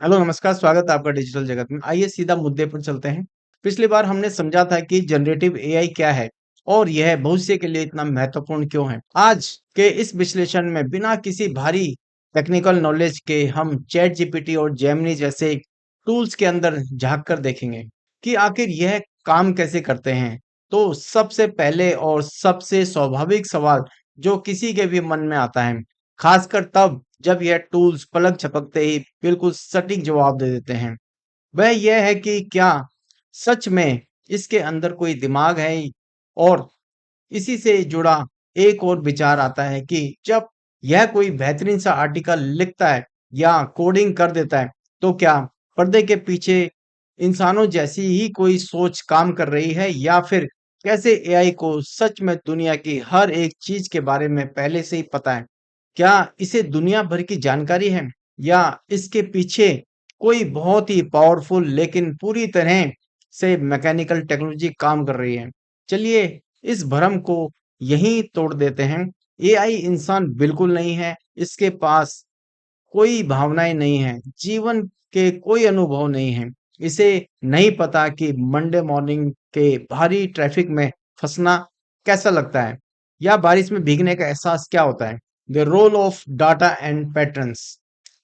Hello, नमस्कार, स्वागत है आपका डिजिटल जगत में। आइए सीधा मुद्दे पर चलते हैं। पिछली बार हमने समझा था कि जनरेटिव एआई क्या है और यह भविष्य के लिए इतना महत्वपूर्ण क्यों है। आज के इस विश्लेषण में बिना किसी भारी टेक्निकल नॉलेज के हम चैट जीपीटी और जेमिनी जैसे टूल्स के अंदर झांक कर देखेंगे कि आखिर यह काम कैसे करते हैं। तो सबसे पहले और सबसे स्वाभाविक सवाल जो किसी के भी मन में आता है, खासकर तब जब यह टूल्स पलक झपकते ही बिल्कुल सटीक जवाब दे देते हैं, वह यह है कि क्या सच में इसके अंदर कोई दिमाग है। और इसी से जुड़ा एक और विचार आता है कि जब यह कोई बेहतरीन सा आर्टिकल लिखता है या कोडिंग कर देता है, तो क्या पर्दे के पीछे इंसानों जैसी ही कोई सोच काम कर रही है, या फिर कैसे एआई को सच में दुनिया की हर एक चीज के बारे में पहले से ही पता है। क्या इसे दुनिया भर की जानकारी है, या इसके पीछे कोई बहुत ही पावरफुल लेकिन पूरी तरह से मैकेनिकल टेक्नोलॉजी काम कर रही है। चलिए इस भ्रम को यहीं तोड़ देते हैं। एआई इंसान बिल्कुल नहीं है, इसके पास कोई भावनाएं नहीं है, जीवन के कोई अनुभव नहीं है। इसे नहीं पता कि मंडे मॉर्निंग के भारी ट्रैफिक में फंसना कैसा लगता है, या बारिश में भीगने का एहसास क्या होता है। The role of data and patterns.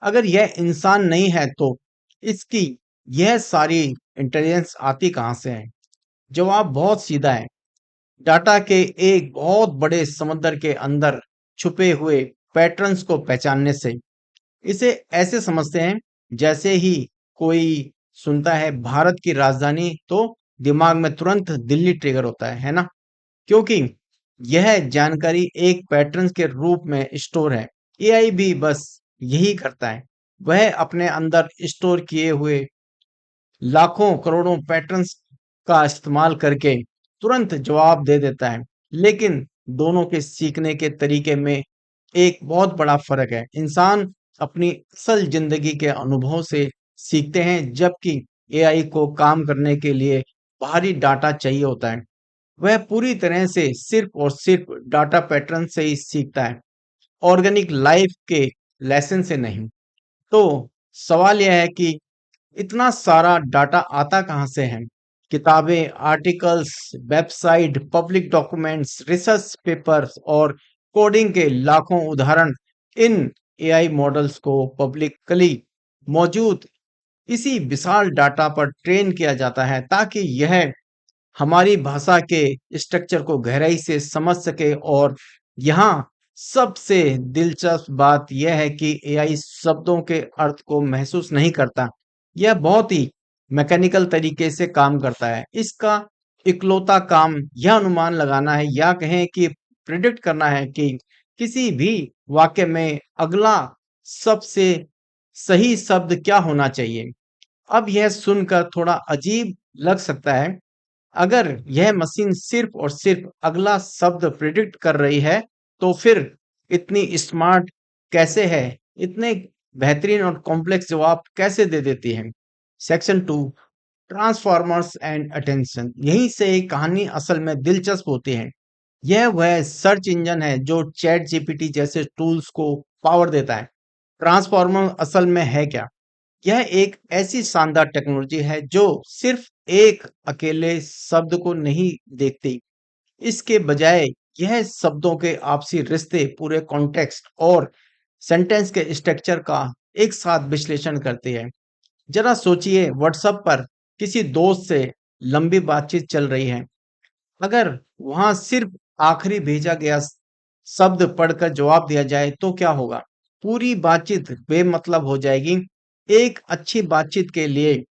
अगर यह इंसान नहीं है तो इसकी यह सारी इंटेलिजेंस आती कहाँ से है? जवाब बहुत सीधा है, डाटा के एक बहुत बड़े समंदर के अंदर छुपे हुए पैटर्न्स को पहचानने से। इसे ऐसे समझते हैं जैसे ही कोई सुनता है भारत की राजधानी तो दिमाग में तुरंत दिल्ली ट्रिगर होता है ना? क्योंकि यह जानकारी एक पैटर्न के रूप में स्टोर है। एआई भी बस यही करता है। वह अपने अंदर स्टोर किए हुए लाखों करोड़ों पैटर्न्स का इस्तेमाल करके तुरंत जवाब दे देता है। लेकिन दोनों के सीखने के तरीके में एक बहुत बड़ा फर्क है। इंसान अपनी असल जिंदगी के अनुभव से सीखते हैं, जबकि एआई को काम करने के लिए भारी डाटा चाहिए होता है। वह पूरी तरह से सिर्फ और सिर्फ डाटा पैटर्न से ही सीखता है, ऑर्गेनिक लाइफ के लेसन से नहीं। तो सवाल यह है कि इतना सारा डाटा आता कहाँ से है? किताबें, articles, website, public documents, research papers और कोडिंग के लाखों उदाहरण। इन एआई मॉडल्स को पब्लिकली मौजूद इसी विशाल डाटा पर ट्रेन किया जाता है ताकि यह हमारी भाषा के स्ट्रक्चर को गहराई से समझ सके। और यहाँ सबसे दिलचस्प बात यह है कि एआई शब्दों के अर्थ को महसूस नहीं करता। यह बहुत ही मैकेनिकल तरीके से काम करता है। इसका इकलौता काम यह अनुमान लगाना है, या कहें कि प्रिडिक्ट करना है कि किसी भी वाक्य में अगला सबसे सही शब्द क्या होना चाहिए। अब यह सुनकर थोड़ा अजीब लग सकता है। अगर यह मशीन सिर्फ और सिर्फ अगला शब्द प्रिडिक्ट कर रही है, तो फिर इतनी स्मार्ट कैसे है? इतने बेहतरीन और कॉम्प्लेक्स जवाब कैसे दे देती है? Section 2, transformers and attention. यहीं से कहानी असल में दिलचस्प होती है। यह वह सर्च इंजन है जो चैट जीपीटी जैसे टूल्स को पावर देता है। ट्रांसफॉर्मर असल में है क्या? यह एक ऐसी शानदार टेक्नोलॉजी है जो सिर्फ एक अकेले शब्द को नहीं देखती। इसके बजाय यह शब्दों के आपसी रिश्ते, पूरे कॉन्टेक्स्ट और सेंटेंस के स्ट्रक्चर का एक साथ विश्लेषण करती है। जरा सोचिए, व्हाट्सएप पर किसी दोस्त से लंबी बातचीत चल रही है। अगर वहां सिर्फ आखिरी भेजा गया शब्द पढ़कर जवाब दिया जाए तो क्या होगा? पूरी बातचीत बेमतलब हो जाएगी। एक अच्छी बातचीत के लिए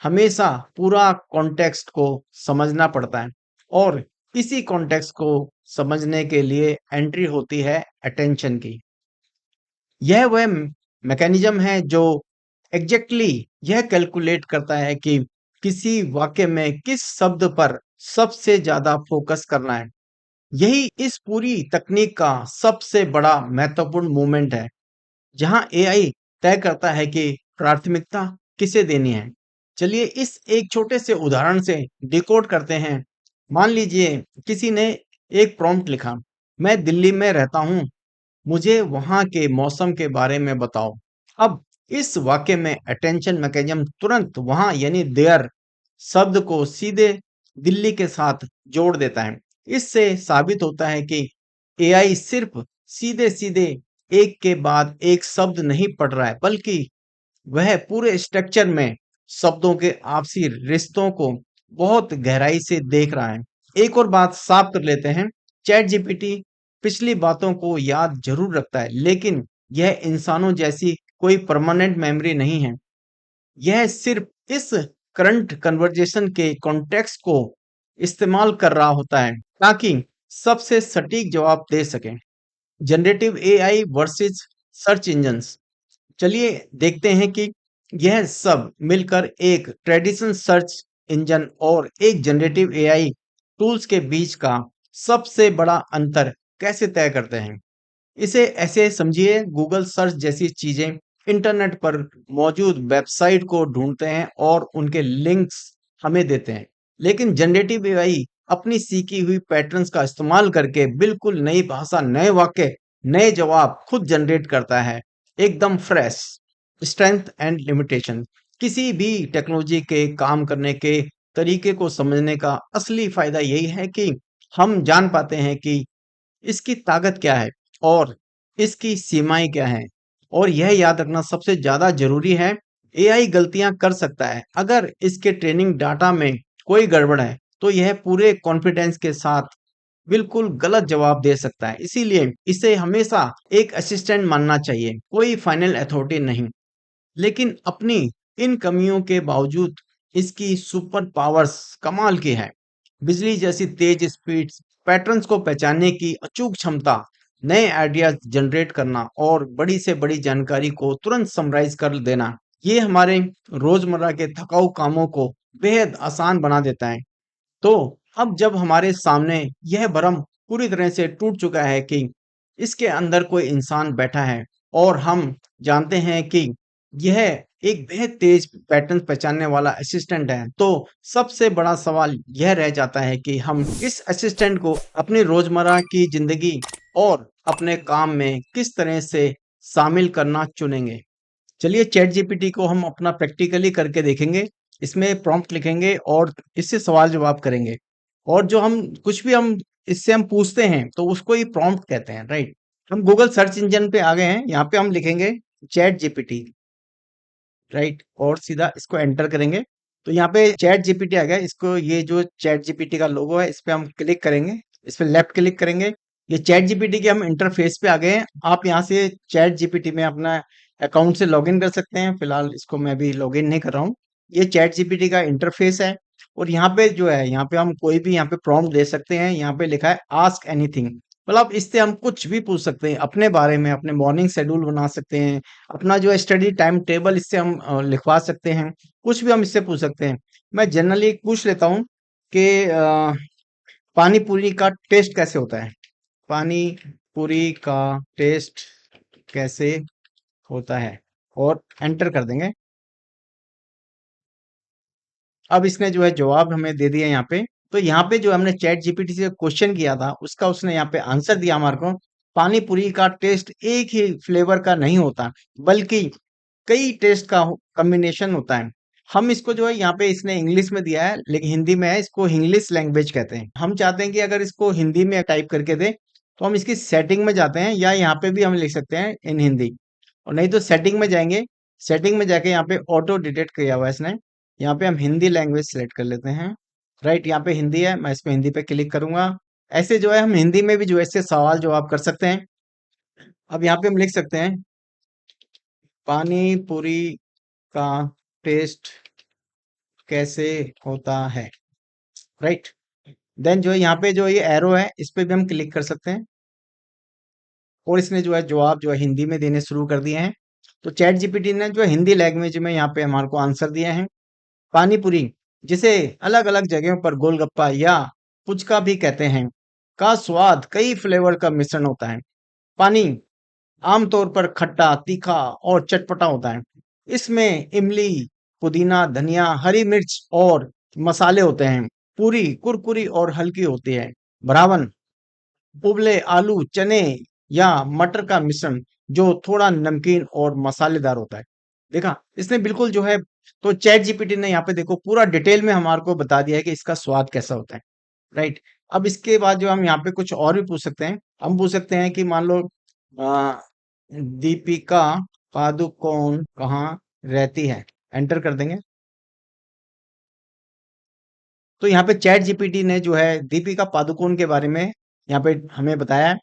हमेशा पूरा कॉन्टेक्स्ट को समझना पड़ता है, और इसी कॉन्टेक्स्ट को समझने के लिए एंट्री होती है अटेंशन की। यह वह मैकेनिज्म है जो एग्जैक्टली यह कैलकुलेट करता है कि किसी वाक्य में किस शब्द पर सबसे ज्यादा फोकस करना है। यही इस पूरी तकनीक का सबसे बड़ा महत्वपूर्ण मूवमेंट है, जहां एआई तय करता है कि प्राथमिकता किसे देनी है। चलिए इस एक छोटे से उदाहरण से डिकोड करते हैं। मान लीजिए किसी ने एक प्रॉम्प्ट लिखा, मैं दिल्ली में रहता हूँ, मुझे वहां के मौसम के बारे में बताओ। अब इस वाक्य में अटेंशन मैकेनिज्म तुरंत वहां यानी देयर शब्द को सीधे दिल्ली के साथ जोड़ देता है। इससे साबित होता है कि एआई सिर्फ सीधे सीधे एक के बाद एक शब्द नहीं पढ़ रहा है, बल्कि वह पूरे स्ट्रक्चर में शब्दों के आपसी रिश्तों को बहुत गहराई से देख रहा है। एक और बात साफ कर लेते हैं, चैट जीपीटी पिछली बातों को याद जरूर रखता है, लेकिन यह इंसानों जैसी कोई परमानेंट मेमोरी नहीं है। यह सिर्फ इस करंट कन्वर्जेशन के कॉन्टेक्स्ट को इस्तेमाल कर रहा होता है ताकि सबसे सटीक जवाब दे सके। Generative AI versus search engines, चलिए देखते हैं कि यह सब मिलकर एक ट्रेडिशनल सर्च इंजन और एक जनरेटिव एआई टूल्स के बीच का सबसे बड़ा अंतर कैसे तय करते हैं। इसे ऐसे समझिए, गूगल सर्च जैसी चीजें इंटरनेट पर मौजूद वेबसाइट को ढूंढते हैं और उनके लिंक्स हमें देते हैं। लेकिन जनरेटिव एआई अपनी सीखी हुई पैटर्न्स का इस्तेमाल करके बिल्कुल नई भाषा, नए वाक्य, नए जवाब खुद जनरेट करता है, एकदम फ्रेश। स्ट्रेंथ एंड लिमिटेशन, किसी भी टेक्नोलॉजी के काम करने के तरीके को समझने का असली फायदा यही है कि हम जान पाते हैं कि इसकी ताकत क्या है और इसकी सीमाएं क्या हैं। और यह याद रखना सबसे ज्यादा जरूरी है, एआई गलतियां कर सकता है। अगर इसके ट्रेनिंग डाटा में कोई गड़बड़ है तो यह पूरे कॉन्फिडेंस के साथ बिल्कुल गलत जवाब दे सकता है। इसीलिए इसे हमेशा एक असिस्टेंट मानना चाहिए, कोई फाइनल अथॉरिटी नहीं। लेकिन अपनी इन कमियों के बावजूद इसकी सुपर पावर्स कमाल की है। बिजली जैसी तेज स्पीड, पैटर्न्स को पहचानने की अचूक क्षमता, नए आइडियाज जनरेट करना और बड़ी से बड़ी जानकारी को तुरंत समराइज कर देना, ये हमारे रोजमर्रा के थकाऊ कामों को बेहद आसान बना देता है। तो अब जब हमारे सामने यह भ्रम पूरी तरह से टूट चुका है कि इसके अंदर कोई इंसान बैठा है और हम जानते हैं कि यह एक बेहद तेज पैटर्न पहचानने वाला असिस्टेंट है, तो सबसे बड़ा सवाल यह रह जाता है कि हम इस असिस्टेंट को अपनी रोजमर्रा की जिंदगी और अपने काम में किस तरह से शामिल करना चुनेंगे। चलिए चैट जीपीटी को हम अपना प्रैक्टिकली करके देखेंगे। इसमें प्रॉम्प्ट लिखेंगे और इससे सवाल जवाब करेंगे। और जो हम कुछ भी हम इससे हम पूछते हैं तो उसको ही प्रॉम्प्ट कहते हैं, राइट। हम गूगल सर्च इंजन पे आ गए हैं, यहाँ पे हम लिखेंगे चैट जीपीटी, राइट, और सीधा इसको एंटर करेंगे। तो यहाँ पे चैट जीपीटी आ गया। इसको, ये जो चैट जीपीटी का लोगो है, इस पे हम क्लिक करेंगे, इस पे लेफ्ट क्लिक करेंगे। ये चैट जीपीटी के हम इंटरफेस पे आ गए हैं। आप यहाँ से चैट जीपीटी में अपना अकाउंट से लॉगिन कर सकते हैं। फिलहाल इसको मैं भी लॉगिन नहीं कर रहा हूँ। ये चैट जीपीटी का इंटरफेस है। और यहाँ पे जो है, यहाँ पे हम कोई भी यहाँ पे प्रॉम्प्ट दे सकते हैं। यहाँ पे लिखा है आस्क एनीथिंग, मतलब इससे हम कुछ भी पूछ सकते हैं अपने बारे में। अपने मॉर्निंग शेड्यूल बना सकते हैं, अपना जो है स्टडी टाइम टेबल इससे हम लिखवा सकते हैं। कुछ भी हम इससे पूछ सकते हैं। मैं जनरली पूछ लेता हूँ कि पानी पूरी का टेस्ट कैसे होता है। पानी पूरी का टेस्ट कैसे होता है, और एंटर कर देंगे। अब इसने जो है जवाब हमें दे दिया यहाँ पे। तो यहाँ पे जो हमने चैट जीपीटी से क्वेश्चन किया था उसका उसने यहाँ पे आंसर दिया हमारे को। पानी पूरी का टेस्ट एक ही फ्लेवर का नहीं होता, बल्कि कई टेस्ट का कॉम्बिनेशन होता है। हम इसको जो है, यहाँ पे इसने इंग्लिश में दिया है लेकिन हिंदी में है, इसको इंग्लिश लैंग्वेज कहते हैं। हम चाहते हैं कि अगर इसको हिंदी में टाइप करके दे तो हम इसकी सेटिंग में जाते हैं, या यहाँ पे भी हम लिख सकते हैं इन हिंदी। और नहीं तो सेटिंग में जाएंगे। सेटिंग में जाके यहाँ पे ऑटो डिटेक्ट किया हुआ है इसने। यहाँ पे हम हिंदी लैंग्वेज सेलेक्ट कर लेते हैं, राइट। यहाँ पे हिंदी है, मैं इस पे हिंदी पे क्लिक करूंगा। ऐसे जो है हम हिंदी में भी जो है इससे सवाल जवाब कर सकते हैं। अब यहाँ पे हम लिख सकते हैं पानी पूरी का टेस्ट कैसे होता है, राइट। देन जो है यहाँ पे जो ये एरो है इस पे भी हम क्लिक कर सकते हैं। और इसने जो है जवाब जो है हिंदी में देने शुरू कर दिए हैं। तो चैट जीपीटी ने जो है हिंदी लैंग्वेज में यहाँ पे हमारे को आंसर दिए हैं। पानी पूरी, जिसे अलग अलग जगहों पर गोलगप्पा या पुचका भी कहते हैं, का स्वाद कई फ्लेवर का मिश्रण होता है। पानी आमतौर पर खट्टा, तीखा और चटपटा होता है। इसमें इमली, पुदीना, धनिया, हरी मिर्च और मसाले होते हैं। पूरी कुरकुरी और हल्की होती है। भरावन, उबले आलू, चने या मटर का मिश्रण जो थोड़ा नमकीन और मसालेदार होता है। देखा इसने बिल्कुल जो है, तो चैट जीपीटी ने यहाँ पे देखो पूरा डिटेल में हमारे को बता दिया है कि इसका स्वाद कैसा होता है, राइट। अब इसके बाद जो हम यहाँ पे कुछ और भी पूछ सकते हैं। हम पूछ सकते हैं कि मान लो अ, दीपिका पादुकोण कहाँ रहती है, एंटर कर देंगे। तो यहाँ पे चैट जीपीटी ने जो है दीपिका पादुकोण के बारे में यहाँ पे हमें बताया है।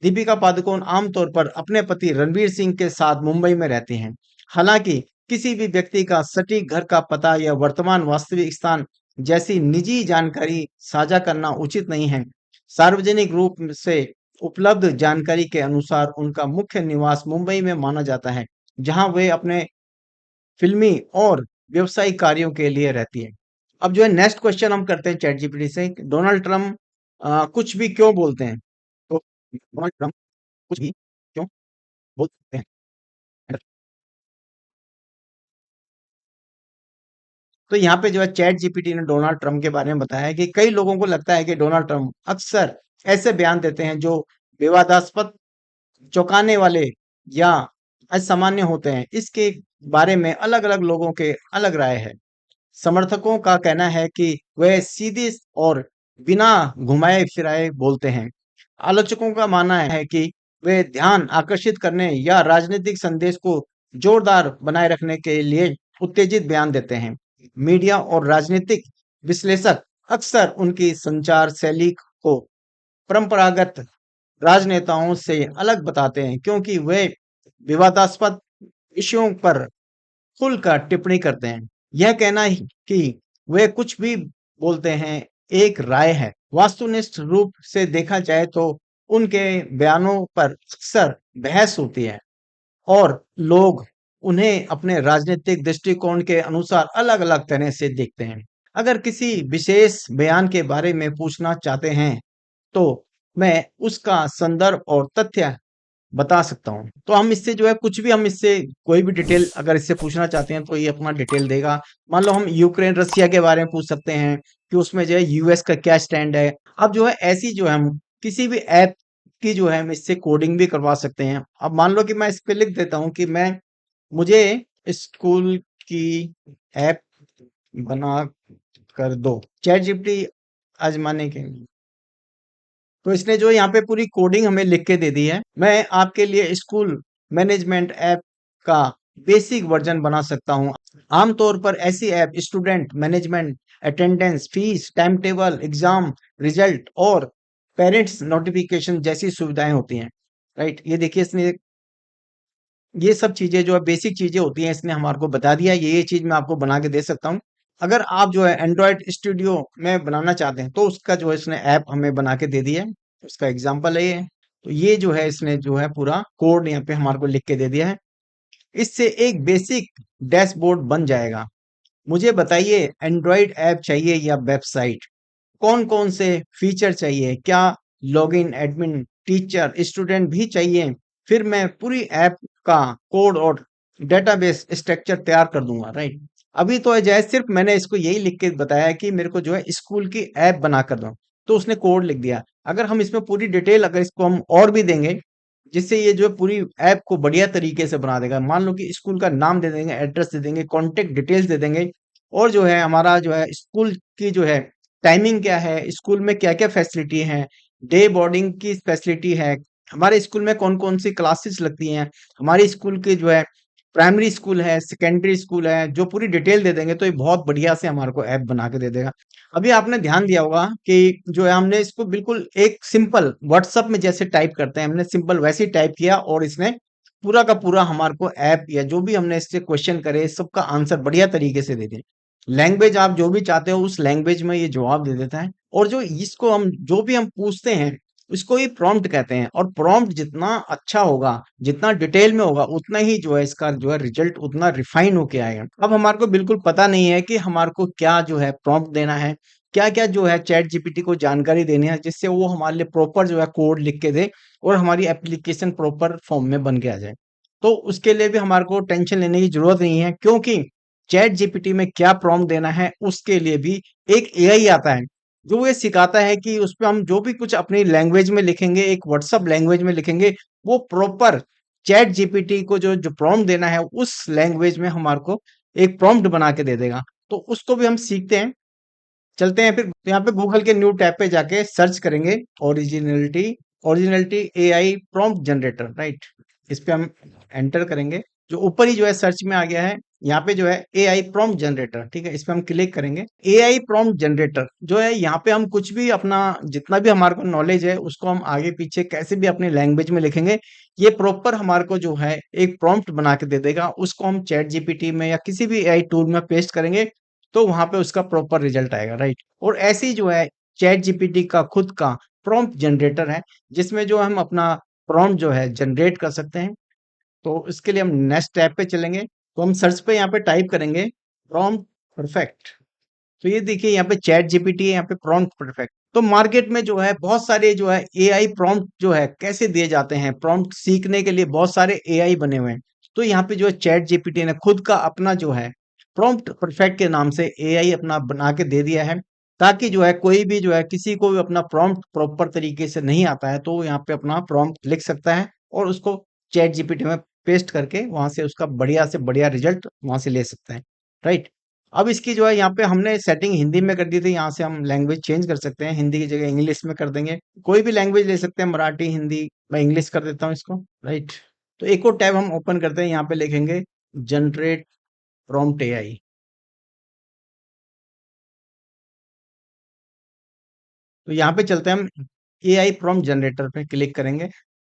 दीपिका पादुकोण आमतौर पर अपने पति रणवीर सिंह के साथ मुंबई में रहती हैं। हालांकि किसी भी व्यक्ति का सटीक घर का पता या वर्तमान वास्तविक स्थान जैसी निजी जानकारी साझा करना उचित नहीं है। सार्वजनिक रूप से उपलब्ध जानकारी के अनुसार उनका मुख्य निवास मुंबई में माना जाता है, जहां वे अपने फिल्मी और व्यवसायिक कार्यों के लिए रहती है। अब जो है नेक्स्ट क्वेश्चन हम करते हैं चैट जीपीटी से, डोनाल्ड ट्रम्प कुछ भी क्यों बोलते हैं? तो डोनाल्ड ट्रम्प कुछ भी क्यों बोलते हैं? तो यहाँ पे जो है चैट जीपीटी ने डोनाल्ड ट्रम्प के बारे में बताया है कि कई लोगों को लगता है कि डोनाल्ड ट्रम्प अक्सर ऐसे बयान देते हैं जो विवादास्पद, चौंकाने वाले या असामान्य होते हैं। इसके बारे में अलग-अलग लोगों के अलग राय है। समर्थकों का कहना है कि वह सीधे और बिना घुमाए-फिराए बोलते हैं। आलोचकों का मानना है कि वे ध्यान आकर्षित करने या राजनीतिक संदेश को जोरदार बनाए रखने के लिए उत्तेजित बयान देते हैं। मीडिया और राजनीतिक विश्लेषक अक्सर उनकी संचार शैली को परंपरागत राजनेताओं से अलग बताते हैं, क्योंकि वे विवादास्पद विषयों पर खुलकर टिप्पणी करते हैं। यह कहना ही कि वे कुछ भी बोलते हैं एक राय है। वास्तुनिष्ठ रूप से देखा जाए तो उनके बयानों पर अक्सर बहस होती है और लोग उन्हें अपने राजनीतिक दृष्टिकोण के अनुसार अलग-अलग तरह से देखते हैं। अगर किसी विशेष बयान के बारे में पूछना चाहते हैं, तो मैं उसका संदर्भ और तथ्य बता सकता हूँ। तो हम इससे जो है कुछ भी हम इससे कोई भी डिटेल अगर इससे पूछना चाहते हैं तो ये अपना डिटेल देगा। मान लो हम यूक्रेन रसिया के बारे में पूछ सकते हैं कि उसमें जो है यूएस का क्या स्टैंड है। अब जो है ऐसी जो है हम किसी भी ऐप की जो है हम इससे कोडिंग भी करवा सकते हैं। अब मान लो कि मैं इस पे लिख देता हूँ कि मैं मुझे स्कूल की ऐप बना कर दो। चैट जीपीटी आजमाने के तो इसने जो यहाँ पे पूरी कोडिंग हमें लिख के दे दी है। मैं आपके लिए स्कूल मैनेजमेंट ऐप का बेसिक वर्जन बना सकता हूँ। आमतौर पर ऐसी app student management, attendance, fees, time table, exam result और पेरेंट्स नोटिफिकेशन जैसी सुविधाएं होती हैं, राइट। ये देखिए इसने ये सब चीजें जो है बेसिक चीजें होती हैं, इसने हमारे को बता दिया ये चीज मैं आपको बना के दे सकता हूँ। अगर आप जो है एंड्रॉयड स्टूडियो में बनाना चाहते हैं तो उसका जो है इसने ऐप हमें बना के दे दिया है। उसका एग्जांपल है ये। तो ये जो है इसने जो है पूरा कोड यहाँ पे हमारे को लिख के दे दिया है। इससे एक बेसिक डैशबोर्ड बन जाएगा। मुझे बताइए एंड्रॉयड ऐप चाहिए या वेबसाइट? कौन-कौन से फीचर चाहिए? क्या लॉगिन, एडमिन, टीचर, स्टूडेंट भी चाहिए? फिर मैं पूरी ऐप का कोड और डेटाबेस स्ट्रक्चर तैयार कर दूंगा, राइट। अभी तो जय सिर्फ मैंने इसको यही लिख के बताया कि मेरे को जो है स्कूल की ऐप बना कर दो, तो उसने कोड लिख दिया। अगर हम इसमें पूरी डिटेल अगर इसको हम और भी देंगे, जिससे ये जो है पूरी ऐप को बढ़िया तरीके से बना देगा। मान लो कि स्कूल का नाम दे देंगे, एड्रेस दे देंगे, कॉन्टेक्ट डिटेल्स दे देंगे और जो है हमारा जो है स्कूल की जो है टाइमिंग क्या है, स्कूल में क्या-क्या फैसिलिटी है, डे बोर्डिंग की फैसिलिटी है, हमारे स्कूल में कौन-कौन सी क्लासेस लगती हैं, हमारे स्कूल के जो है प्राइमरी स्कूल है, सेकेंडरी स्कूल है, जो पूरी डिटेल दे देंगे तो ये बहुत बढ़िया से हमारे को ऐप बना के दे देगा। अभी आपने ध्यान दिया होगा कि जो है हमने इसको बिल्कुल एक सिंपल व्हाट्सएप में जैसे टाइप करते हैं, हमने सिंपल वैसे ही टाइप किया और इसने पूरा का पूरा हमारे को ऐप या जो भी हमने इससे क्वेश्चन करे सबका आंसर बढ़िया तरीके से दे दिया। लैंग्वेज आप जो भी चाहते हो उस लैंग्वेज में ये जवाब दे देता है और जो इसको हम जो भी हम पूछते हैं उसको ही प्रॉम्प्ट कहते हैं और प्रॉम्प्ट जितना अच्छा होगा, जितना डिटेल में होगा, उतना ही जो है इसका जो है रिजल्ट उतना रिफाइन होके आएगा। अब हमारे को बिल्कुल पता नहीं है कि हमारे को क्या जो है प्रॉम्प्ट देना है, क्या-क्या जो है चैट जीपीटी को जानकारी देनी है जिससे वो हमारे लिए प्रॉपर जो है कोड लिख के दे और हमारी एप्लीकेशन प्रॉपर फॉर्म में बन के आ जाए। तो उसके लिए भी हमारे को टेंशन लेने की ज़रूरत नहीं है, क्योंकि चैट जीपीटी में क्या प्रॉम्प्ट देना है उसके लिए भी एक एआई आता है, जो ये सिखाता है कि उसपे हम जो भी कुछ अपनी लैंग्वेज में लिखेंगे, एक व्हाट्सएप लैंग्वेज में लिखेंगे, वो प्रॉपर चैट जीपीटी को जो जो प्रॉम्प्ट देना है उस लैंग्वेज में हमारे को एक प्रॉम्प्ट बना के दे देगा। तो उसको भी हम सीखते हैं। चलते हैं फिर, तो यहाँ पे गूगल के न्यू टैब पे जाके सर्च करेंगे originality, originality AI prompt generator, right. इस पे हम एंटर करेंगे। जो ऊपर ही जो है सर्च में आ गया है, यहाँ पे जो है एआई प्रॉम्प्ट जनरेटर, ठीक है, इस पे हम क्लिक करेंगे। एआई प्रॉम्प्ट जनरेटर जो है, यहाँ पे हम कुछ भी अपना जितना भी हमारे को नॉलेज है उसको हम आगे पीछे कैसे भी अपनी लैंग्वेज में लिखेंगे, ये प्रॉपर हमारे को जो है एक प्रॉम्प्ट बना के दे देगा। उसको हम चैट जीपीटी में या किसी भी एआई टूल में पेस्ट करेंगे तो वहां पे उसका प्रॉपर रिजल्ट आएगा, राइट। और ऐसे ही जो है चैट जीपीटी का खुद का प्रॉम्प्ट जनरेटर है, जिसमें जो हम अपना प्रॉम्प्ट जो है जनरेट कर सकते हैं। तो इसके लिए हम नेक्स्ट टैब पे चलेंगे, तो हम सर्च पे यहाँ पे टाइप करेंगे प्रॉम्प्ट परफेक्ट। तो ये देखिए यहाँ पे चैट जीपीटी है, यहाँ पे प्रॉम्प्ट परफेक्ट। तो मार्केट में जो है बहुत सारे जो है एआई प्रॉम्प्ट जो है कैसे दिए जाते हैं, प्रॉम्प्ट सीखने के लिए बहुत सारे एआई बने हुए हैं। तो यहाँ पे जो है चैट जीपीटी ने खुद का अपना जो है प्रॉम्प्ट परफेक्ट के नाम से एआई अपना बना के दे दिया है, ताकि जो है कोई भी जो है किसी को भी अपना प्रॉम्प्ट प्रॉपर तरीके से नहीं आता है तो वो यहाँ पे अपना प्रॉम्प्ट लिख सकता है और उसको चैट जीपीटी में पेस्ट करके वहां से उसका बढ़िया से बढ़िया रिजल्ट वहां से ले सकता है, राइट। अब इसकी जो है यहाँ पे हमने सेटिंग हिंदी में कर दी थी, यहाँ से हम लैंग्वेज चेंज कर सकते हैं, हिंदी की जगह इंग्लिश में कर देंगे। कोई भी लैंग्वेज ले सकते हैं, मराठी, हिंदी। मैं इंग्लिश कर देता हूँ इसको, राइट। तो एक और टैब हम ओपन करते हैं, यहाँ पे लिखेंगे जनरेट प्रॉम्प्ट एआई। तो यहाँ पे चलते हैं, हम एआई प्रॉम्प्ट जनरेटर पे क्लिक करेंगे।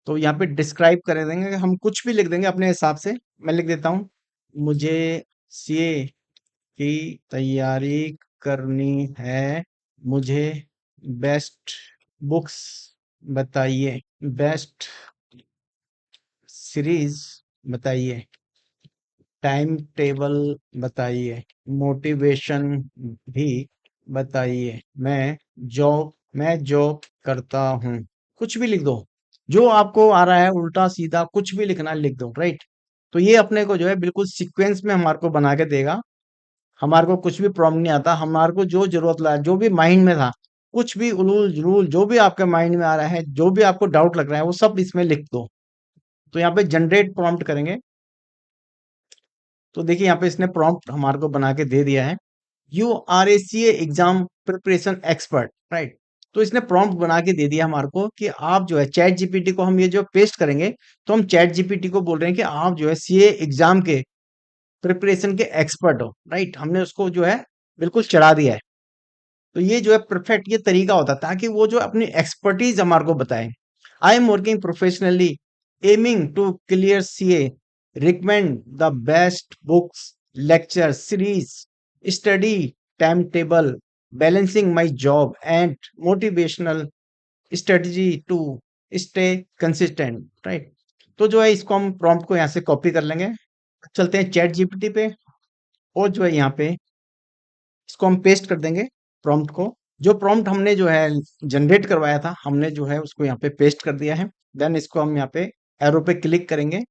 तो यहाँ पे डिस्क्राइब कर देंगे, हम कुछ भी लिख देंगे अपने हिसाब से। मैं लिख देता हूँ, मुझे सीए की तैयारी करनी है, मुझे बेस्ट बुक्स बताइए, बेस्ट सीरीज बताइए, टाइम टेबल बताइए, मोटिवेशन भी बताइए, मैं जॉब करता हूँ। कुछ भी लिख दो, जो आपको आ रहा है उल्टा सीधा कुछ भी लिखना है लिख दो, राइट। तो ये अपने को जो है बिल्कुल सीक्वेंस में हमारे को बना के देगा। हमारे को कुछ भी प्रॉब्लम नहीं आता, हमारे को जो जरूरत लगा, जो भी माइंड में था, कुछ भी उलूल जुलूल जो भी आपके माइंड में आ रहा है, जो भी आपको डाउट लग रहा है, वो सब इसमें लिख दो। तो यहाँ पे जनरेट प्रॉम्प्ट करेंगे। तो देखिए यहाँ पे इसने प्रॉम्प्ट हमारे को बना के दे दिया है, you are a C exam preparation expert, right. तो इसने प्रॉम्प्ट बना के दे दिया हमारे को कि आप जो है चैट जीपीटी को, हम ये जो पेस्ट करेंगे तो हम चैट जीपीटी को बोल रहे हैं कि आप जो है सीए एग्जाम के प्रिपरेशन के एक्सपर्ट हो, राइट। हमने उसको जो है बिल्कुल चढ़ा दिया है। तो ये जो है परफेक्ट ये तरीका होता है ताकि वो जो अपनी एक्सपर्टीज हमारे को बताए। I am working professionally aiming to clear CA, recommend the best books, lecture series, study time table, balancing my job and motivational strategy to stay consistent, right. तो जो है इसको हम प्रॉम्प्ट को यहाँ से कॉपी कर लेंगे। चलते हैं चैट जीपीटी पे, और जो है यहाँ पे इसको हम पेस्ट कर देंगे प्रॉम्प्ट को। जो प्रॉम्प्ट हमने जो है जनरेट करवाया था, हमने जो है उसको यहाँ पे पेस्ट कर दिया है। देन इसको हम यहाँ पे एरो पे क्लिक करेंगे।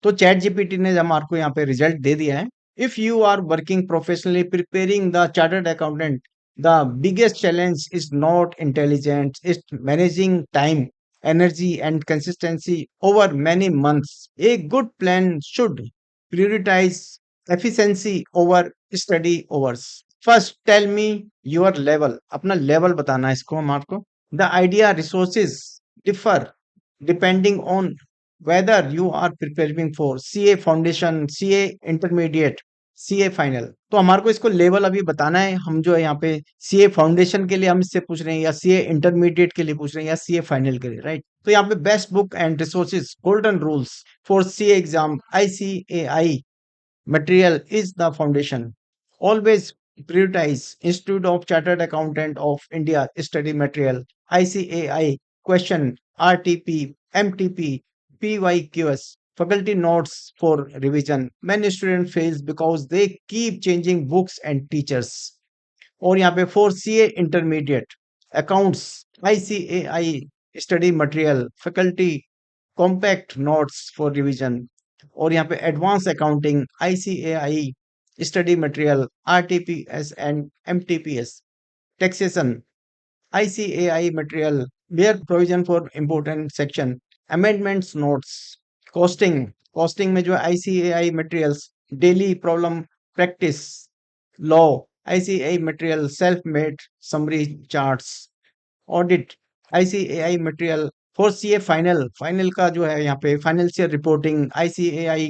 तो चैट जीपीटी ने हमारे को यहाँ पे रिजल्ट दे दिया है। If you are working professionally preparing the chartered accountant, the biggest challenge is not intelligent, is managing time, energy and consistency over many months. A good plan should prioritize efficiency over study hours. First, tell me your level. अपना level बताना है इसको हमारे को। The idea resources differ depending on whether you are preparing for CA foundation, CA intermediate, CA final. तो हमारे को इसको लेवल अभी बताना है। हम जो है यहाँ पे सीए फाउंडेशन के लिए हम इससे पूछ रहे हैं, या सीए इंटरमीडिएट के लिए पूछ रहे हैं, या सीए फाइनल के लिए, राइट। तो यहाँ पे best book and resources, golden rules for CA exam, ICAI material is the foundation. Always prioritize Institute of Chartered Accountant of India study material, ICAI, question, RTP, MTP, PYQS, faculty notes for revision. Many students fail because they keep changing books and teachers. और यहाँ पे for C A intermediate accounts, ICAI study material, faculty compact notes for revision. और यहाँ पे advance accounting, ICAI study material, RTPs and MTPs, taxation, ICAI material, where provision for important section, amendments notes, costing, costing में जो है ICAI materials, daily problem practice, law, ICAI material, self made summary charts, audit, ICAI material for CA final, final का जो है यहाँ पे financial reporting, ICAI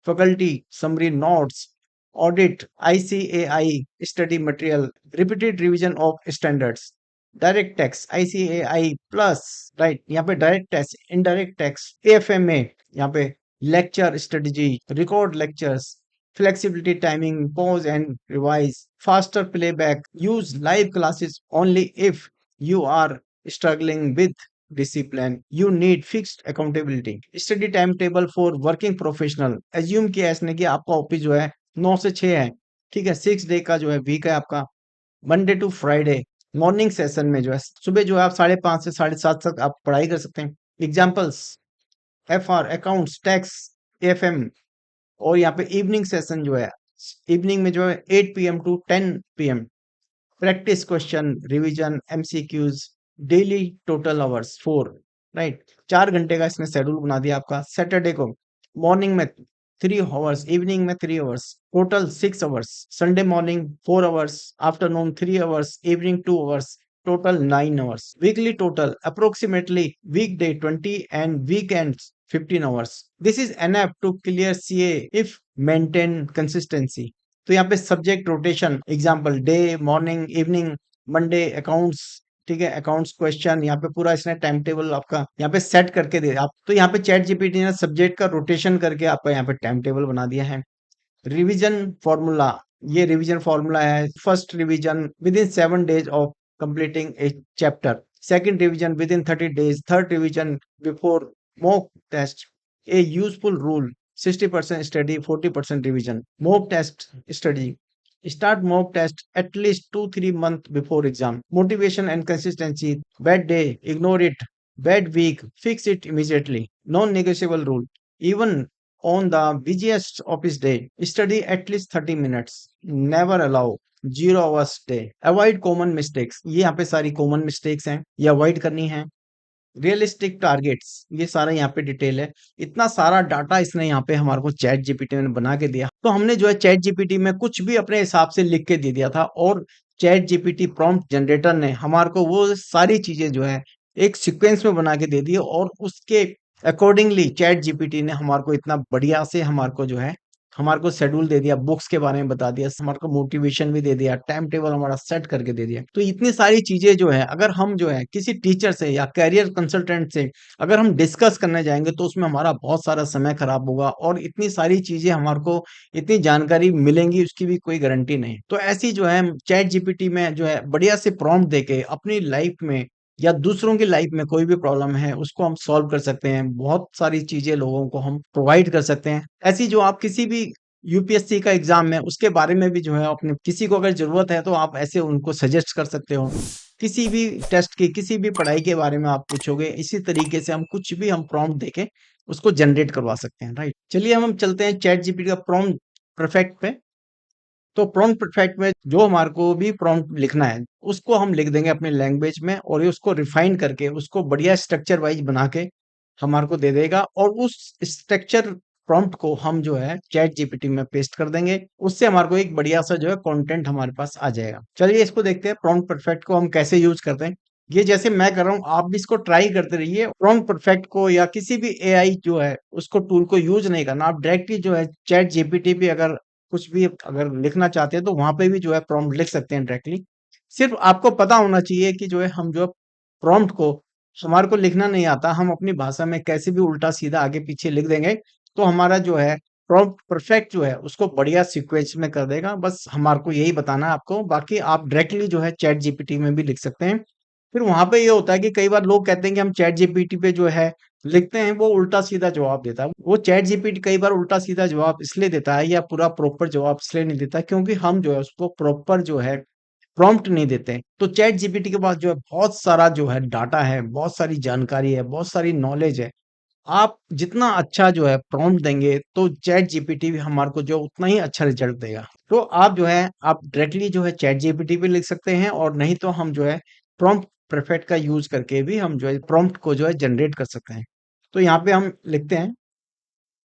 faculty summary notes, audit, ICAI study material, repeated revision of standards, direct tax, ICAI plus, right, यहाँ पे direct tax, indirect tax, एएफएमए, यहाँ पे lecture strategy, record lectures, flexibility timing, pause and revise, faster playback, use live classes only if you are struggling with discipline, you need fixed accountability, study timetable for working professional, assume कि ऐसने कि आपका office जो है 9 से 6 है, ठीक है, 6 डे का जो है वीक है आपका, Monday to Friday, morning session में जो है सुबह जो है आप 5:30 से 7:30 तक आप पढ़ाई कर सकते हैं। Examples, FR, accounts, tax, FM, और यहाँ पे इवनिंग सेशन जो है इवनिंग में जो है 8 PM to 10 PM, practice question, revision, MCQs, daily total hours 4, right, 4 घंटे का इसने शेड्यूल बना दिया आपका। सैटरडे को मॉर्निंग में 3 आवर्स, इवनिंग में 3 hours, total 6 hours, Sunday morning 4 hours, afternoon 3 hours, evening 2 hours, total 9 hours, weekly total approximately weekday 20 and weekends 15 hours, this is enough to clear CA if maintain consistency. तो यहाँ पे subject rotation, example day, morning, evening, Monday accounts, ठीक है, accounts question, यहाँ पे पूरा इसने time table आपका यहाँ पे सेट करके दे आप, तो यहाँ पे चैट जीपीटी ने सब्जेक्ट का रोटेशन करके आपका यहाँ पे टाइम टेबल बना दिया है। रिवीजन फॉर्मूला, ये रिवीजन फॉर्मूला है, first revision within 7 days of completing a chapter, second revision within 30 days, third revision before mock test, a useful rule, 60% study, 40% revision. Mock test study. Start mock test at least 2-3 months before exam. Motivation and consistency. Bad day, ignore it. Bad week, fix it immediately. Non-negotiable rule. Even on the busiest office day, study at least 30 minutes. Never allow 0 hours day. Avoid common mistakes. ये यहाँ पे सारी common mistakes हैं, ये avoid करनी है। Realistic targets, ये सारा यहाँ पे डिटेल है। इतना सारा डाटा इसने यहाँ पे हमारे को चैट जीपीटी में बना के दिया, तो हमने जो है चैट जीपीटी में कुछ भी अपने हिसाब से लिख के दे दिया था, और चैट जीपीटी प्रॉम्प्ट जनरेटर ने हमारे को वो सारी चीजें जो है एक सीक्वेंस में बना के दे दी, और उसके अकॉर्डिंगली चैट जीपीटी ने हमारे को इतना बढ़िया से हमारे को जो है हमारे को शेड्यूल दे दिया, बुक्स के बारे में बता दिया, हमारे को मोटिवेशन भी दे दिया, टाइम टेबल हमारा सेट करके दे दिया। तो इतनी सारी चीजें जो है अगर हम जो है किसी टीचर से या कैरियर कंसल्टेंट से अगर हम डिस्कस करने जाएंगे तो उसमें हमारा बहुत सारा समय खराब होगा, और इतनी सारी चीजें हमारे को इतनी जानकारी मिलेंगी उसकी भी कोई गारंटी नहीं। तो ऐसी जो है चैट जीपीटी में जो है बढ़िया से प्रॉम्प्ट देके अपनी लाइफ में या दूसरों की लाइफ में कोई भी प्रॉब्लम है उसको हम सॉल्व कर सकते हैं, बहुत सारी चीजें लोगों को हम प्रोवाइड कर सकते हैं। ऐसी जो आप किसी भी यूपीएससी का एग्जाम है उसके बारे में भी जो है अपने किसी को अगर जरूरत है तो आप ऐसे उनको सजेस्ट कर सकते हो। किसी भी टेस्ट की किसी भी पढ़ाई के बारे में आप पूछोगे, इसी तरीके से हम कुछ भी हम प्रॉम्प्ट देके उसको जनरेट करवा सकते हैं, राइट। चलिए हम चलते हैं चैट जीपीटी का प्रॉम्प्ट परफेक्ट पे। तो प्रॉम्प्ट परफेक्ट में जो हमारे को भी प्रॉम्प्ट लिखना है उसको हम लिख देंगे अपने लैंग्वेज में, और ये उसको रिफाइन करके उसको बढ़िया स्ट्रक्चर वाइज बना के हमारे को दे देगा, और उस स्ट्रक्चर प्रॉम्प्ट को हम जो है चैट जीपीटी में पेस्ट कर देंगे, उससे हमारे को एक बढ़िया सा जो है कंटेंट हमारे पास आ जाएगा। चलिए इसको देखते हैं प्रॉम्प्ट परफेक्ट को हम कैसे यूज करते हैं। ये जैसे मैं कर रहा हूँ आप भी इसको ट्राई करते रहिए। प्रॉम्प्ट परफेक्ट को या किसी भी एआई जो है उसको टूल को यूज नहीं करना, आप डायरेक्टली जो है चैट जीपीटी पे अगर कुछ भी अगर लिखना चाहते हैं तो वहां पे भी जो है प्रॉम्प्ट लिख सकते हैं डायरेक्टली। सिर्फ आपको पता होना चाहिए कि जो है हम जो प्रॉम्प्ट को हमारे को लिखना नहीं आता, हम अपनी भाषा में कैसे भी उल्टा सीधा आगे पीछे लिख देंगे तो हमारा जो है प्रॉम्प्ट परफेक्ट जो है उसको बढ़िया सीक्वेंस में कर देगा। बस हमारे को यही बताना है आपको, बाकी आप डायरेक्टली जो है चैट जीपीटी में भी लिख सकते हैं। फिर वहां पे ये होता है कि कई बार लोग कहते हैं कि हम चैट जीपीटी पे जो है लिखते हैं वो उल्टा सीधा जवाब देता है। वो चैट जीपीटी कई बार उल्टा सीधा जवाब इसलिए देता है या पूरा प्रॉपर जवाब इसलिए नहीं देता क्योंकि हम जो है उसको प्रॉपर जो है प्रॉम्प्ट नहीं देते। तो चैट जीपीटी के पास जो है बहुत सारा जो है डाटा है, बहुत सारी जानकारी है, बहुत सारी नॉलेज है। आप जितना अच्छा जो है प्रॉम्प्ट देंगे तो चैट जीपीटी भी हमारे को जो उतना ही अच्छा रिजल्ट देगा। तो आप जो है आप डायरेक्टली जो है चैट जीपीटी पे लिख सकते हैं, और नहीं तो हम जो है प्रॉम्प्ट परफेक्ट का यूज करके भी हम जो है प्रॉम्प्ट को जो है जनरेट कर सकते हैं। तो यहाँ पे हम लिखते हैं,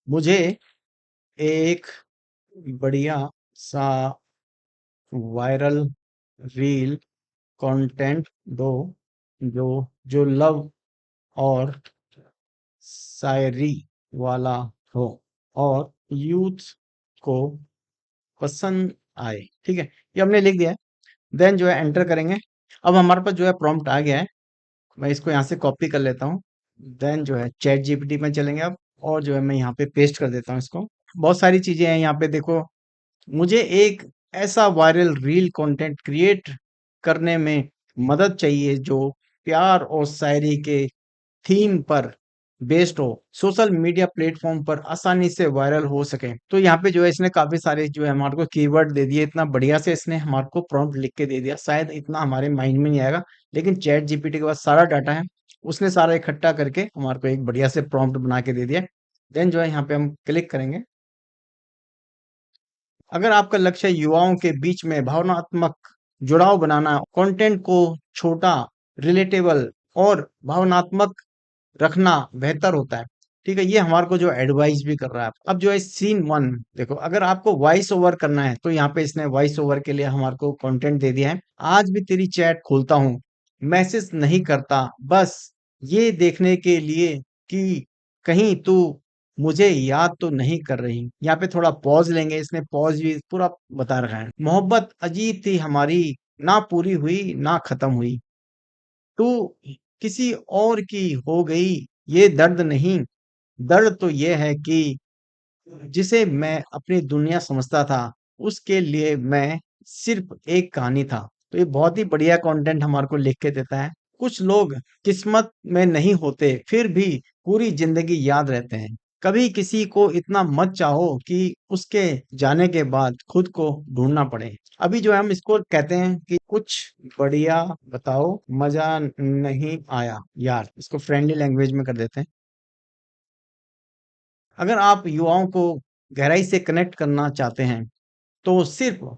मुझे एक बढ़िया सा वायरल रील कंटेंट दो जो जो लव और शायरी वाला हो और यूथ को पसंद आए। ठीक है, ये हमने लिख दिया है। देन जो है एंटर करेंगे। अब हमारे पास जो है प्रॉम्प्ट आ गया है। मैं इसको यहाँ से कॉपी कर लेता हूँ। देन जो है चैट जीपीटी में चलेंगे अब, और जो है मैं यहाँ पे पेस्ट कर देता हूँ इसको। बहुत सारी चीजें हैं यहाँ पे, देखो। मुझे एक ऐसा वायरल रील कंटेंट क्रिएट करने में मदद चाहिए जो प्यार और शायरी के थीम पर बेस्ड हो, सोशल मीडिया प्लेटफॉर्म पर आसानी से वायरल हो सके। तो यहाँ पे जो है इसने काफी सारे जो है हमारे को कीवर्ड दे दिए, इतना बढ़िया से इसने हमारे को प्रॉम्प्ट लिख के दे दिया। शायद इतना हमारे माइंड में नहीं आएगा, लेकिन चैट जीपीटी के पास सारा डाटा है, उसने सारा इकट्ठा करके हमारे को एक बढ़िया से प्रॉम्प्ट बना के दे दिया। देन जो है यहाँ पे हम क्लिक करेंगे। अगर आपका लक्ष्य युवाओं के बीच में भावनात्मक जुड़ाव बनाना, कंटेंट को छोटा, रिलेटेबल और भावनात्मक रखना बेहतर होता है। ठीक है, ये हमारे को जो एडवाइस भी कर रहा है। अब जो है सीन वन, देखो, अगर आपको वॉइस ओवर करना है तो यहाँ पे इसने वॉइस ओवर के लिए हमारे को कंटेंट दे दिया है। आज भी तेरी चैट खोलता हूँ, मैसेज नहीं करता, बस ये देखने के लिए कि कहीं तू मुझे याद तो नहीं कर रही। यहाँ पे थोड़ा पॉज लेंगे, इसने पॉज भी पूरा बता रखा है। मोहब्बत अजीब थी हमारी, ना पूरी हुई ना खत्म हुई, तू किसी और की हो गई, ये दर्द नहीं, दर्द तो ये है कि जिसे मैं अपनी दुनिया समझता था, उसके लिए मैं सिर्फ एक कहानी था। तो ये बहुत ही बढ़िया कंटेंट हमारे को लिख के देता है। कुछ लोग किस्मत में नहीं होते, फिर भी पूरी जिंदगी याद रहते हैं। कभी किसी को इतना मत चाहो कि उसके जाने के बाद खुद को ढूंढना पड़े। अभी जो है हम इसको कहते हैं कि कुछ बढ़िया बताओ, मजा नहीं आया यार। इसको फ्रेंडली लैंग्वेज में कर देते हैं। अगर आप युवाओं को गहराई से कनेक्ट करना चाहते हैं तो सिर्फ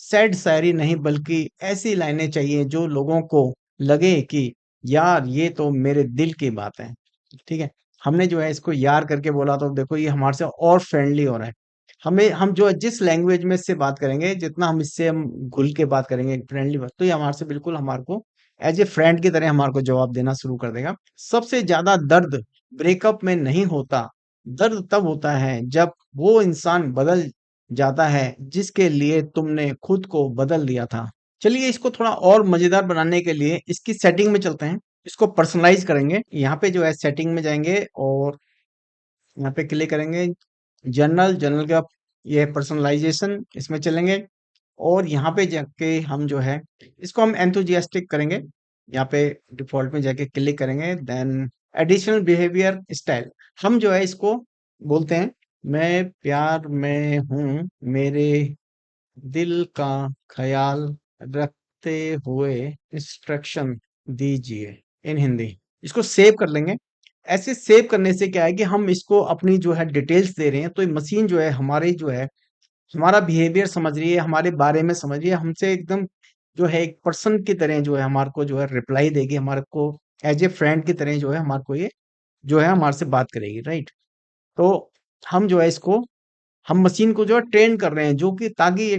सैड शायरी नहीं, बल्कि ऐसी लाइनें चाहिए जो लोगों को लगे कि यार ये तो मेरे दिल की बात है। ठीक है, हमने जो है इसको यार करके बोला, तो देखो ये हमारे से और फ्रेंडली हो रहा है। हमें हम जो है जिस लैंग्वेज में इससे बात करेंगे, जितना हम इससे हम घुल के बात करेंगे फ्रेंडली बात, तो ये हमारे से बिल्कुल हमारे को एज ए फ्रेंड की तरह हमारे को जवाब देना शुरू कर देगा। सबसे ज्यादा दर्द ब्रेकअप में नहीं होता, दर्द तब होता है जब वो इंसान बदल जाता है जिसके लिए तुमने खुद को बदल दिया था। चलिए इसको थोड़ा और मजेदार बनाने के लिए इसकी सेटिंग में चलते हैं, इसको पर्सनलाइज करेंगे। यहाँ पे जो है सेटिंग में जाएंगे और यहाँ पे क्लिक करेंगे, जनरल जनरल का ये पर्सनलाइजेशन, इसमें चलेंगे और यहाँ पे जाके हम जो है इसको हम एंथुजियास्टिक करेंगे। यहाँ पे डिफॉल्ट में जाके क्लिक करेंगे। देन एडिशनल बिहेवियर स्टाइल, हम जो है इसको बोलते हैं, मैं प्यार में हूँ, मेरे दिल का ख्याल रखते हुए इंस्ट्रक्शन दीजिए, इन हिंदी। इसको सेव कर लेंगे। ऐसे सेव करने से क्या है कि हम इसको अपनी जो है डिटेल्स दे रहे हैं, तो ये मशीन जो है हमारे जो है हमारा बिहेवियर समझ रही है, हमारे बारे में समझ रही है, हमसे एकदम जो है एक पर्सन की तरह जो है हमारे को जो है रिप्लाई देगी, हमारे को एज ए फ्रेंड की तरह जो है हमारे को ये जो है हमारे से बात करेगी, राइट। तो हम जो है इसको हम मशीन को जो है ट्रेन कर रहे हैं, जो कि ताकि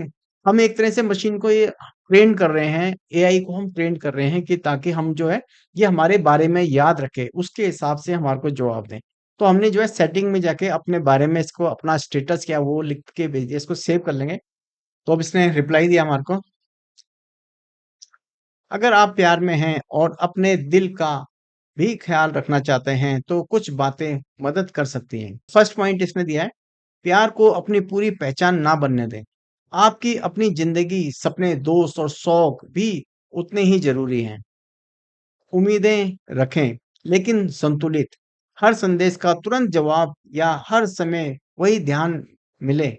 हम एक तरह से मशीन को ये ट्रेन कर रहे हैं, एआई को हम ट्रेन कर रहे हैं कि ताकि हम जो है ये हमारे बारे में याद रखे, उसके हिसाब से हमारे को जवाब दें। तो हमने जो है सेटिंग में जाके अपने बारे में इसको अपना स्टेटस क्या है वो लिख के भेज दिया, इसको सेव कर लेंगे। तो अब इसने रिप्लाई दिया हमारे को, अगर आप प्यार में हैं और अपने दिल का भी ख्याल रखना चाहते हैं तो कुछ बातें मदद कर सकती हैं। फर्स्ट पॉइंट इसने दिया है, प्यार को अपनी पूरी पहचान ना बनने दें। आपकी अपनी जिंदगी, सपने, दोस्त और शौक भी उतने ही जरूरी हैं। उम्मीदें रखें, लेकिन संतुलित। हर संदेश का तुरंत जवाब या हर समय वही ध्यान मिले,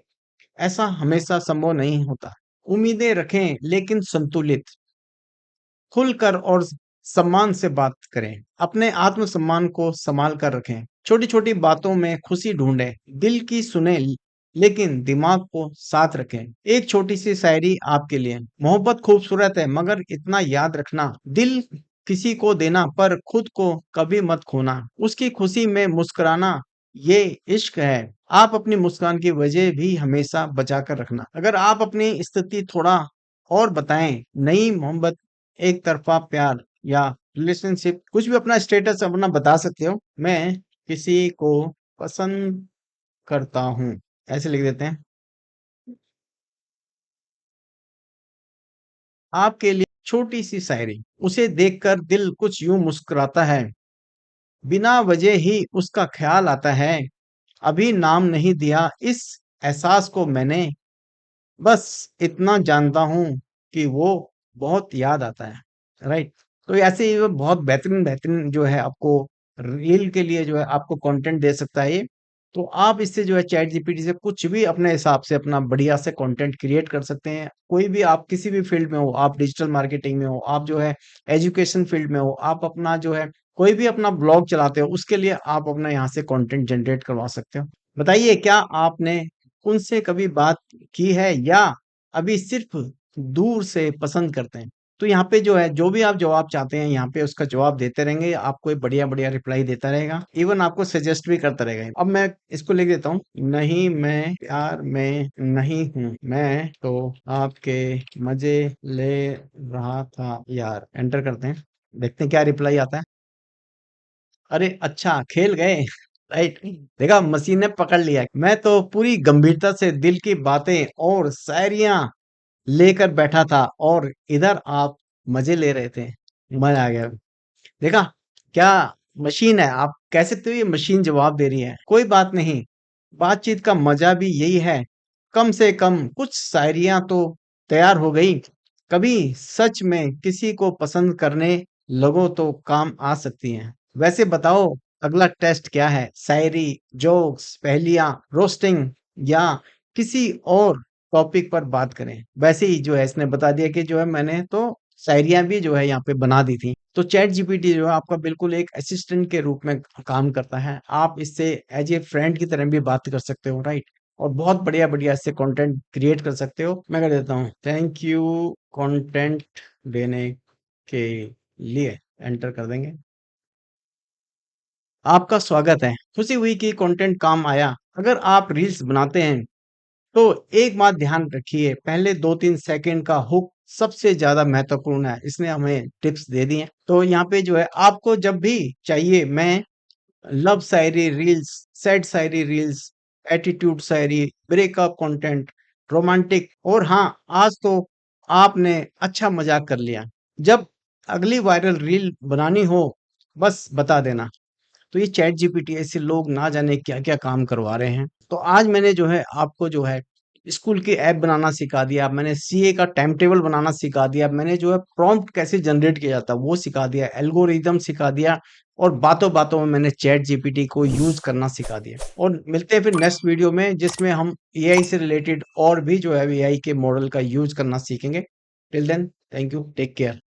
ऐसा हमेशा संभव नहीं होता। उम्मीदें रखें लेकिन संतुलित, खुलकर और सम्मान से बात करें, अपने आत्मसम्मान को संभाल कर रखें, छोटी छोटी बातों में खुशी ढूंढें, दिल की सुने लेकिन दिमाग को साथ रखें। एक छोटी सी शायरी आपके लिए, मोहब्बत खूबसूरत है मगर इतना याद रखना, दिल किसी को देना पर खुद को कभी मत खोना। उसकी खुशी में मुस्कुराना ये इश्क है। आप अपनी मुस्कान की वजह भी हमेशा बचा कर रखना। अगर आप अपनी स्थिति थोड़ा और बताएं, नई मोहब्बत, एक तरफा प्यार या रिलेशनशिप, कुछ भी अपना स्टेटस अपना बता सकते हो। मैं किसी को पसंद करता हूँ, ऐसे लिख देते हैं। आपके लिए छोटी सी शायरी। उसे देखकर दिल कुछ यूं मुस्कुराता है, बिना वजह ही उसका ख्याल आता है। अभी नाम नहीं दिया इस एहसास को मैंने, बस इतना जानता हूँ कि वो बहुत याद आता है। राइट। तो ऐसे ही वो बहुत बेहतरीन बेहतरीन जो है आपको रील के लिए जो है आपको कंटेंट दे सकता है ये। तो आप इससे जो है चैट जीपीटी से कुछ भी अपने हिसाब से अपना बढ़िया से कंटेंट क्रिएट कर सकते हैं। कोई भी आप किसी भी फील्ड में हो, आप डिजिटल मार्केटिंग में हो, आप जो है एजुकेशन फील्ड में हो, आप अपना जो है कोई भी अपना ब्लॉग चलाते हो, उसके लिए आप अपना यहाँ से कंटेंट जनरेट करवा सकते हो। बताइए, क्या आपने उनसे कभी बात की है या अभी सिर्फ दूर से पसंद करते हैं? तो यहाँ पे जो है जो भी आप जवाब चाहते हैं यहाँ पे उसका जवाब देते रहेंगे, आपको एक बढ़िया-बढ़िया रिप्लाई देता रहेगा, इवन आपको सजेस्ट भी करता रहेगा। अब मैं इसको लिख देता हूँ, नहीं मैं प्यार में नहीं हूँ, मैं तो आपके मज़े ले रहा था यार। एंटर करते हैं, देखते हैं क्या रिप्लाई आता है। अरे अच्छा, खेल गए। राइट। देखा, मशीन ने पकड़ लिया। मैं तो पूरी गंभीरता से दिल की बातें और शायरियां लेकर बैठा था और इधर आप मजे ले रहे थे। मजा आ गया। देखा, क्या मशीन है। आप कह सकते हो ये मशीन जवाब दे रही है। कोई बात नहीं, बातचीत का मजा भी यही है। कम से कम कुछ शायरियां तो तैयार हो गई। कभी सच में किसी को पसंद करने लगो तो काम आ सकती हैं। वैसे बताओ, अगला टेस्ट क्या है? शायरी, जोक्स, पहेलियां, रोस्टिंग या किसी और टॉपिक पर बात करें? वैसे ही जो है इसने बता दिया कि जो है मैंने तो शायरियाँ भी जो है यहाँ पे बना दी थी। तो चैट जीपीटी जो है आपका बिल्कुल एक असिस्टेंट के रूप में काम करता है। आप इससे एज़ ए फ्रेंड की तरह भी बात कर सकते हो, राइट? और बहुत बढ़िया-बढ़िया इससे कंटेंट क्रिएट कर सकते हो। मैं कर देता हूँ, थैंक यू कंटेंट देने के लिए। एंटर कर देंगे। आपका स्वागत है। खुशी हुई कि कंटेंट काम आया। अगर आप रील्स बनाते हैं तो एक बात ध्यान रखिए, पहले 2-3 सेकंड का हुक सबसे ज़्यादा महत्वपूर्ण है। इसने हमें टिप्स दे दी हैं। तो यहाँ पे जो है आपको जब भी चाहिए, मैं लव शायरी रील्स, सैड शायरी रील्स, एटीट्यूड शायरी, ब्रेकअप कंटेंट, रोमांटिक, और हाँ, आज तो आपने अच्छा मज़ाक कर लिया। जब अगली वायरल रील बनानी हो, बस बता देना। तो ये चैट जीपीटी ऐसे लोग ना जाने क्या-क्या काम करवा रहे हैं। तो आज मैंने जो है आपको जो है स्कूल की ऐप बनाना सिखा दिया, मैंने सीए का टाइम टेबल बनाना सिखा दिया, मैंने जो है प्रॉम्प्ट कैसे जनरेट किया जाता है वो सिखा दिया, एल्गोरिदम सिखा दिया, और बातों-बातों में मैंने चैट जीपीटी को यूज़ करना सिखा दिया। और मिलते हैं फिर नेक्स्ट वीडियो में जिसमें हम एआई से रिलेटेड और भी जो है एआई के मॉडल का यूज़ करना सीखेंगे। Till then, thank you, take care.